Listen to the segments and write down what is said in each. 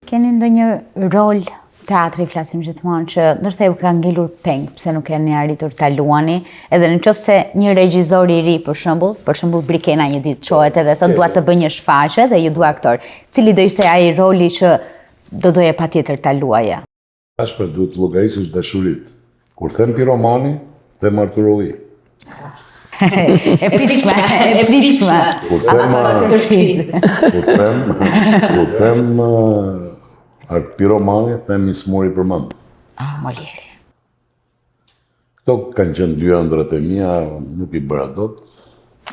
Keni ndonjë rol teatri, flasim gjithmonë, që ndoshta ju ka ngelur peng, pse nuk keni arritur ta luani, edhe nëse një regjisor i ri, për shembull Brikena një ditë çohet edhe thotë dua të bëj një shfaqje dhe ju dua aktor. Cili do ishte ai roli që do doje patjetër ta luaje? Ashpër duhet të llogarisësh dashurit. Kur them piromani, them Arturolli. E pritshme. Kur them piromani, them Ismori Përmend. Molieri. Këto kanë qenë dy ëndrat e mia, nuk i bëra dot.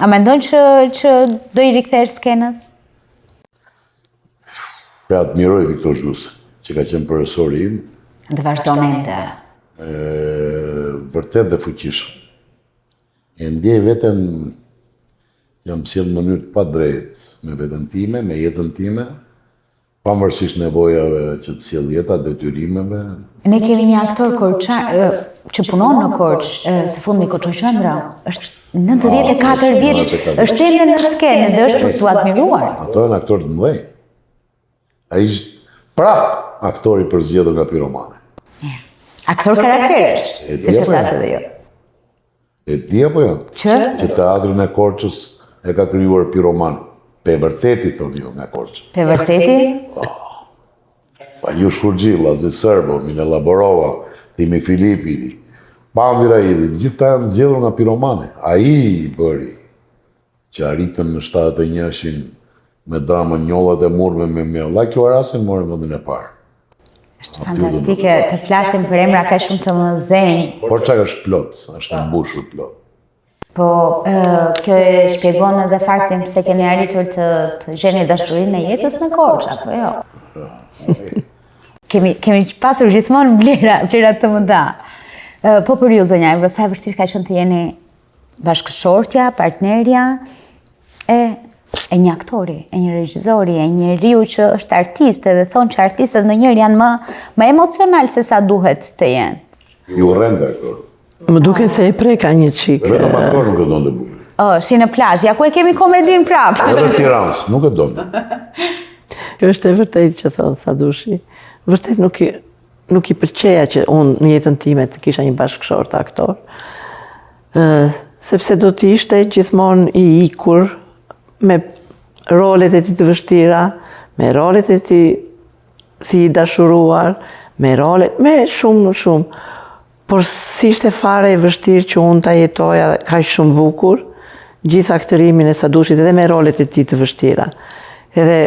A mendon që do i rikthesh skenës? Pra admiroj Viktor Zhusë, që ka qenë profesori im. Dhe vazhdonte. Vërtet dhe fuqishëm. E ndjej veten jam sjell në mënyrë pa drejt me veten time, me jetën time, pavarësisht nevojave që të sjell jeta, detyrimeve. Ne kemi një aktor korçar që punon në Korçë, së fundmi Koço Qendra, është 94 vjeç, është ende në skenë dhe është për t'u admiruar. Ato janë aktorë të mëdhenj. Ai është prap aktori përzgjedhur nga piromani. Aktor karakteresh, si që thatë edhe jo. E di apo jo? Që teatrin e Korçës e ka krijuar piroman. Pe vërteti thoni jo nga Korçë. Pe vërteti? Ju Shurgjilla, Zi Sërbo, Mine Laborova, Timi Filipi, Pandi Raidi, gjitha janë zgjedhur nga piromani. Ai i bëri që arritën në 71-shin me dramën Njollat e Murme me Mjolla, kjo rasin morën vendin e parë. Është fantastike të flasim për emra ka shumë të mëdhenj. Korça është plot, është mbushur plot. Po, kjo e shpjegon edhe faktin pse keni arritur të gjeni dashurinë e jetës në Korçë, apo jo? Kemi pasur gjithmonë vlera të mëdha. Po për ju, zonja Evro, sa e vërtet ka qenë të jeni bashkëshortja, partnerja e një aktori, e një regjizori, e një njeriu që është artist, edhe thonë që artistët ndonjëherë janë më emocional se sa duhet të jenë. Ju rrende aktor. Më duke se e preka një qikë. Vetëm aktor nuk e donë të bukur. Shi në plazh, ja ku e kemi komedin prapë. Edhe në Tiranë, nuk e donë. Jo është e vërtet që thonë Sadushi. Vërtet nuk i pëlqeja që unë në jetën time të kisha një bashkëshort aktor. Sepse do të ishte gjithmonë i ikur me rolet e ti të vështira, me rolet e ti si i dashuruar, me shumë. Por si ishte fare e vështirë që unë ta jetoja ka shumë bukur, gjithë aktorimin e Sadushit edhe me rolet e ti të vështira. Edhe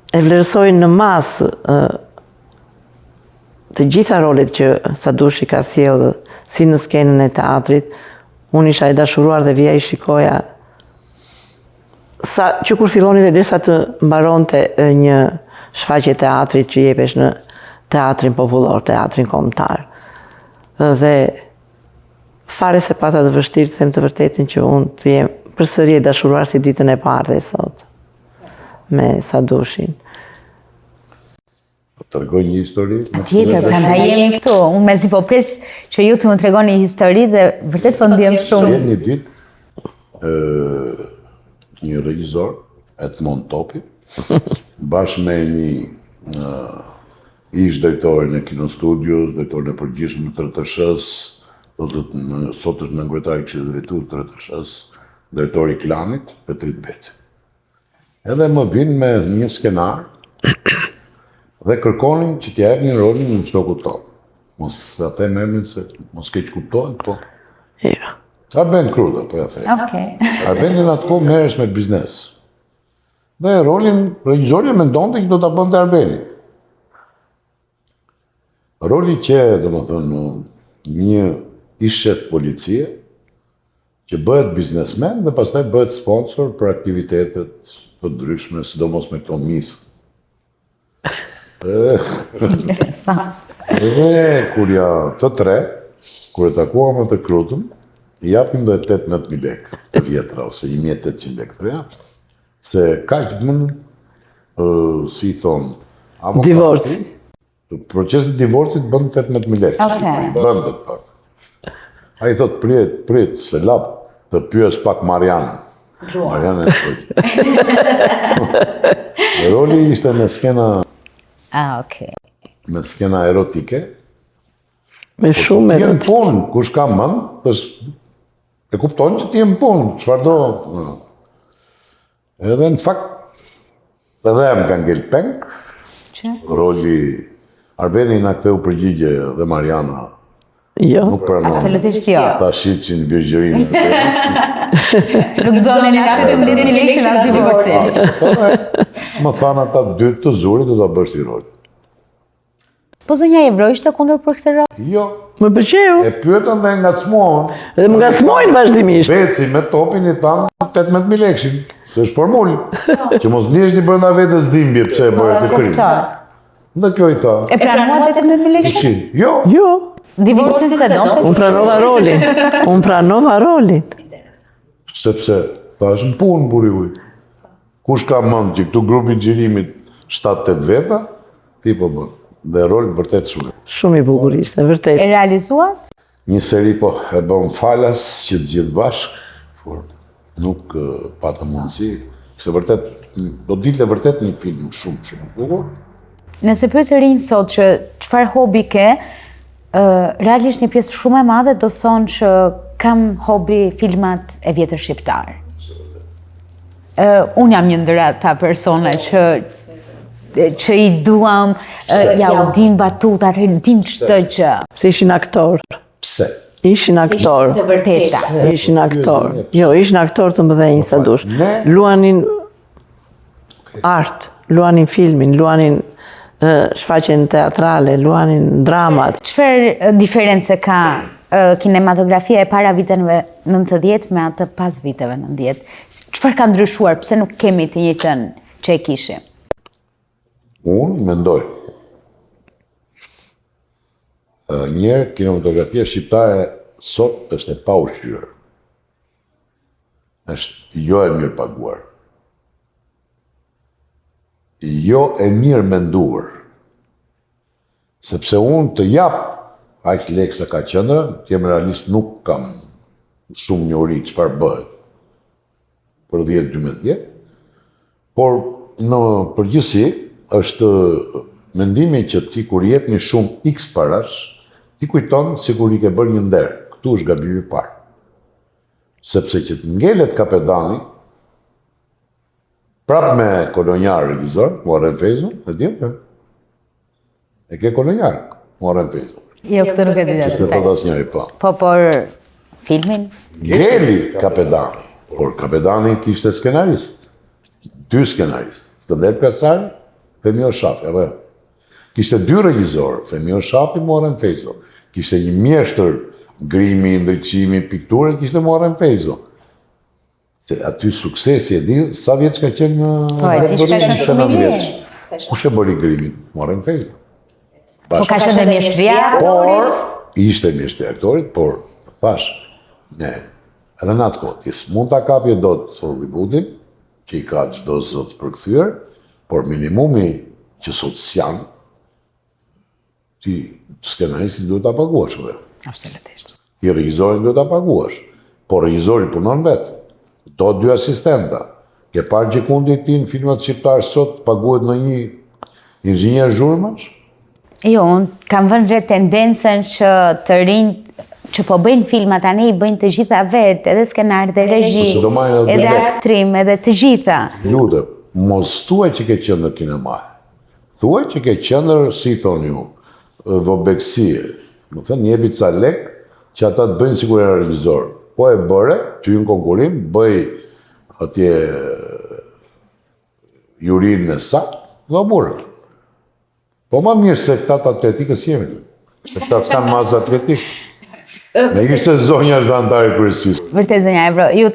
e vlerësoj në masë të gjitha rolet që Sadushi ka sjellë si në skenën e teatrit, unë isha e dashuruar dhe vija i shikoja që kur filloni dhe derisa të mbaronte një shfaqje teatrit që jepesh në teatrin popullor, teatrin kombëtar. Dhe fare se pata të vështirë të them të vërtetin që unë të jem përsëri e dashuruar si ditën e parë dhe sot me Sadushin. Të tregoj një histori? Tjetër, prandaj jemi këtu. Unë mezi po pres që ju të më tregoni një histori dhe vërtet po ndjem shumë. Një ditë një regjisor, Edmond Topi, bashkë me një ish drejtorin e kinostudios, drejtorin e përgjithshëm të TRTSH-s, sot është nënkryetari i Këshillit Drejtues të TRTSH-s, drejtori i Klanit, Petrit Beci. Edhe më vinë me një skenar dhe kërkonin që t'ja jepnin rolin në shokut tonë. Mos atë emrin se mos keq kuptohet, po. Ja. Arben Kruda, po ja thej. Okej. Arbenin atë kohë merresh me biznes. Dhe rolin regjizori mendonte që do ta bënte Arbeni. Roli që, domethënë, një ish shef policie që bëhet biznesmen dhe pastaj bëhet sponsor për aktivitetet të ndryshme, sidomos me këto misë. Edhe kur ja të tre, kur e takuam të Krutën, i japim dhe 18.000 lekë të vjetra, ose 1.800 lekë të reja, se kaq mund, si i thonë, divorci. Procesi divorcit bënd 18.000 lekë. Bëndet pak. A i thot, prit, se lap, të pyes pak Marianën. Marianën e shpojtë. Roli ishte me skena, Okej. me skena erotike. Me shumë Ti në punë, kush ka mend, e kupton që ti në punë, çfarëdo. Edhe në fakt, edhe më kanë ngel peng, Që? roli Arbeni na ktheu përgjigje dhe Mariana Jo. nuk pranon. Absolutisht jo. Ta shitsin virgjërinë. Nuk do në as 18.000 lekë as divorcin. Më thanë ata dy të zurit do ta bësh ti rol. Po zonja Evro ishte kundër për këtë rol? Jo, Më pëlqeu. e pyetën dhe ngacmohen. Dhe më ngacmojnë vazhdimisht. Beci me topin i thanë 18.000 lekshin, se është formul. Që mos njështi brenda vetës dhimbje pse e bëre të krim. Dhe kjo i tha. E pranua 18.000 lekë? Qin, jo, Jo. Divorcin se do? Unë pranova rolin. Unë pranova rolin. sepse thash në punë buri uj. Kush ka mend që këtu grupi xhirimit 7-8 veta, ti po bën. Dhe rol vërtet shumë. Shumë i bukur ishte, vërtet. E realizuat? Një seri po e bëm falas që të gjithë bashk, por nuk pata mundësi, se vërtet, do dilte vërtet një film shumë bukur. Nëse pyet të rinj sot që çfarë hobi ke, realisht një pjesë shumë e madhe do thonë që kam hobi filmat e vjetër shqiptar. Unë jam një ndër ata persona që i duam, ja u din batutat, din çdo gjë. Se ishin aktor. Pse? Ishin aktor. Të vërteta. Ishin aktor. Jo, ishin aktor të mëdhenj sa dush. Luanin art, luanin filmin, luanin shfaqjen teatrale, luanin dramat. Çfarë diferencë ka kinematografia e para viteve 90 me atë pas viteve 90? Çfarë ka ndryshuar? Pse nuk kemi të njëjtën që e kishim? Unë mendoj. Njerë, kinematografia shqiptare sot është e pa ushqyër. Është jo e mirë paguar. Jo e mirë menduar. Sepse unë të jap aq lekë sa ka qendra, të jem realist nuk kam shumë njohuri çfarë bëhet për 10-12 vjet, por në përgjithësi është mendimi që ti kur jep një shumë X parash, ti kujton si kur i ke bërë një nder. Këtu është gabimi i parë. Sepse që të ngelet kapedani, prap me kolonjar regjizor, Muharrem Feyzo, e di apo? E ke kolonjar, Muharrem Feyzo. Jo, këtë nuk e di Se thot asnjëri po. Po, por filmin? Ngeli kapedani, por kapedani kishte skenarist. 2 skenarist. Skënder Kasari, Femio Shafi, apo jo? Kishte 2 regjizorë, Femio Shafi, Muharrem Feyzo. Kishte një mjeshtër grimi, ndriçimi, pikture, kishte Muharrem Feyzo. Se aty suksesi e di, sa vjeç ka qenë ti shpesh shumë i vjeç. Kush e bëri grimin? Muharrem Feyzo. Po ka qenë dhe mjeshtria aktorit? Ishte mjeshtria aktorit, por thash, ne, edhe në atë kohë, mund ta kapje dot Hollywoodin, që i ka çdo zot përkthyer, por minimumi që sot s'janë, ti skenaristin duhet ta paguash vetë. Absolutisht. Ti regjizorin duhet ta paguash, por regjizori punon vetë. Do 2 asistenta. Ke parë gjikundi ti në filmat shqiptar sot paguhet në një inxhinier zhurmash? Jo, unë kam vënë re tendencën që të rinj që po bëjnë filma tani i bëjnë të gjitha vetë, edhe skenar, edhe regji, edhe aktrim, edhe të gjitha. Lutem, mos thuaj që ke qendër kinema. Thuaj që ke qendër, si thoni ju, vobeksie. Më thënë, jepi ca lek që ata të bëjnë sikur janë regjizor. Po e bëre, ty në konkurim, bëj atje jurin me sak, dhe burë. Po ma mirë se këta atletikës jemi. Se këta s'kanë mazë atletik. Me ishte zonja zhvantare kërësisë. Vërtet, zonja Evro, ju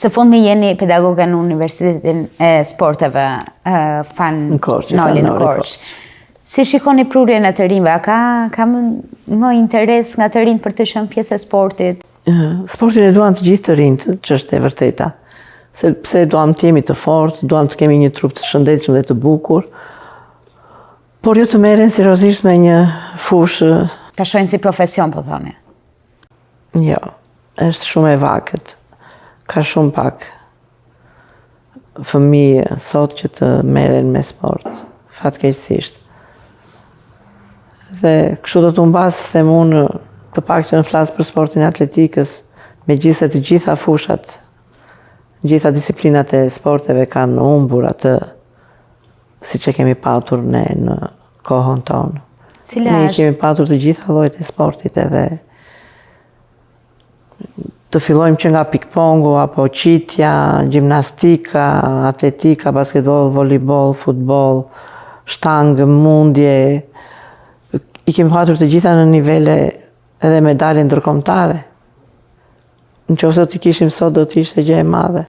së fundmi jeni pedagoga në Universitetin e Sporteve Në Korçë. në Korçë. Si shikoni prurjen e të rinjve? Ka më interes nga të rinjë për të qenë pjesë e sportit? Sportin e duan të gjithë të rinjtë, që është e vërteta. Sepse duam të jemi të fortë, duam të kemi një trup të shëndetshëm dhe të bukur, por jo të merren seriozisht me një fushë. Ta shohin si profesion, po thoni? Jo, është shumë e vakët. Ka shumë pak fëmijë sot që të merren me sport, fatkeqësisht. Dhe kështu do të mbas them unë, të paktën flas për sportin e atletikës, megjithëse të gjitha fushat, gjitha disiplinat e sporteve kanë humbur atë siç e kemi patur ne në kohën tonë. Cila Ne është? kemi patur të gjitha llojet e sportit edhe të fillojmë që nga pikpongu, apo qitja, gjimnastika, atletika, basketbol, volleyball, futboll, shtangë, mundje. I kemi patur të gjitha në nivele edhe medalje ndërkombëtare. Nëse do t'i kishim sot, do të ishte gjë e madhe.